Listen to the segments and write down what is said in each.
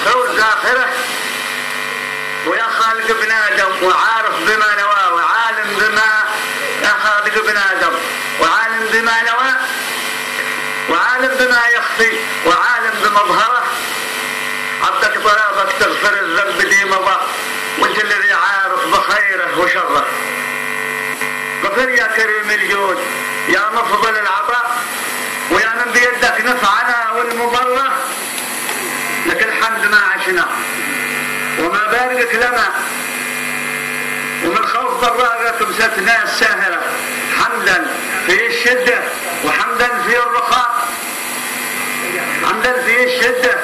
حور زاخرة، ويا خالق ابن آدم وعارف بما نوى وعالم بما يا خالق ابن آدم وعالم بما نوى وعالم بما يخفي وعالم بمظهره. عبدك طلبك تغفر الذنب لي مضى، وانت الذي عارف بخيره وشره. غفر يا كريم الجود يا مفضل العطاء، ويا من بيدك نفعنا والمضره. لك الحمد ما عشنا وما بارك لنا، ومن خوف ضراغك مسكنا الساهرة. حمدا في الشدة وحمدا في الرخاء، حمدا في الشدة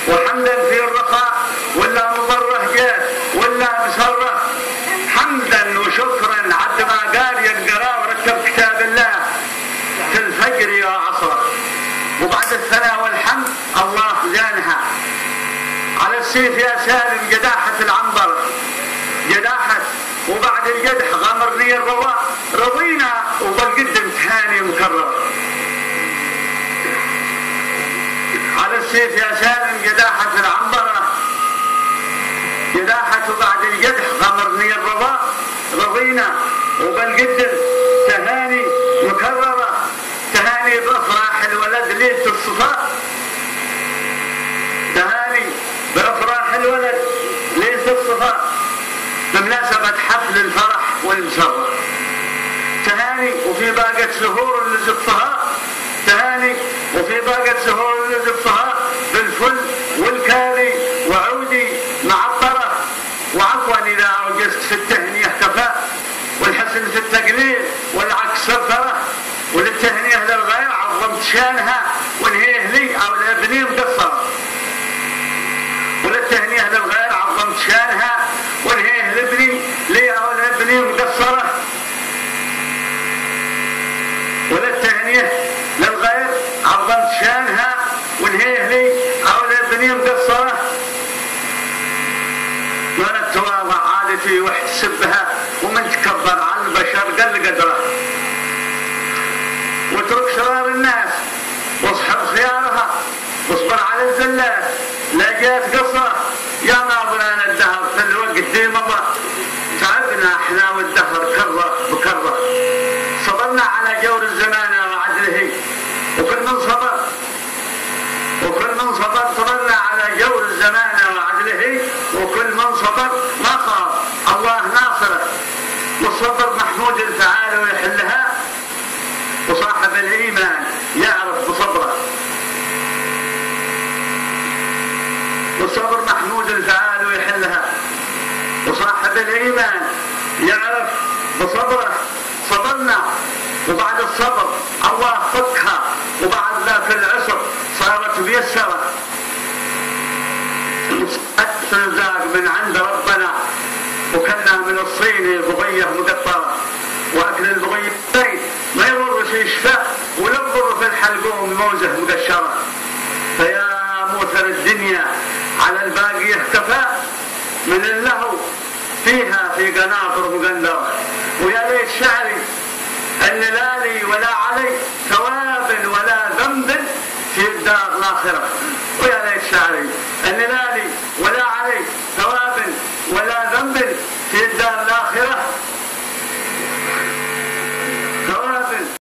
وحمدا في الرخاء، ولا مضره جات ولا مسره. حمدا وشكرا عد ما قال ينقرا ورتب كتاب الله في الفجر يا عصره. وبعد الثناء والحمد الله زانها على السيف يا سالم جداحة العنبر جداحة، وبعد الجدح غمرني الرواء رضينا وبالقدم تهاني مكرر. على السيف يا سالم جداحة العنبرة جداحة، وبعد الجدح غمرني الرواء رضينا وبالقدم تهاني مكررة. تهاني بأفراح الولد ليلة الصفاء، تهاني بأفراح الولد ليلة الصفاء بمناسبة حفل الفرح والمسرة. تهاني وفي باقة سهور لزقتها، تهاني وفي باقة سهور لزقتها بالفل والكاري وعودي معطرة. وعفوا إذا أوجزت في التهنية كفاء، والحسن في التقليل والعكس سفرة. وللتهنية للغير عظمت شانها وانهيه لي أو لابني مقصرة. وللتهنية للغير عظمت شانها وانهيه لابني لي أو لابني مقصرة. وللتهنية للغير عظمت شانها وانهيه لي أو لابني مقصرة. وانا التواضع عادتي واحتسبها، ومن تكبر على البشر قل قدره. واترك شرار الناس واصحب خيارها، واصبر على الزلات لا جات قصره. يا ناظرنا الدهر في الوقت دي مضى، تعبنا احنا والدهر كره بكره. صبرنا على جور الزمان وعدله، وكل من صبر صبرنا على جور الزمان وعدله. وكل من صبر ما خاف الله ناصره. والصبر محمود الفعال ويحلها، وصاحب الإيمان يعرف بصبره. والصبر محمود الفعال ويحلها، وصاحب الإيمان يعرف بصبره. صبرنا وبعد الصبر الله فكها، وبعد ذاك العسر صارت ميسرة. الرزاق من عند ربنا، وكلنا من الصين بغية مقطرة. وأكل البغية ما يضر في شفاء، ولا يضر في الحلقوم موزة مقشرة. فيا موثر الدنيا على الباقية كفى، من اللهو فيها في قناطر مقندرة. ويا ليت شعري أن لا لي ولا علي ثواب ولا ذنب في الدار الآخرة. ويا ليت شعري أن لا لي ولا علي ثواب ولا ذنب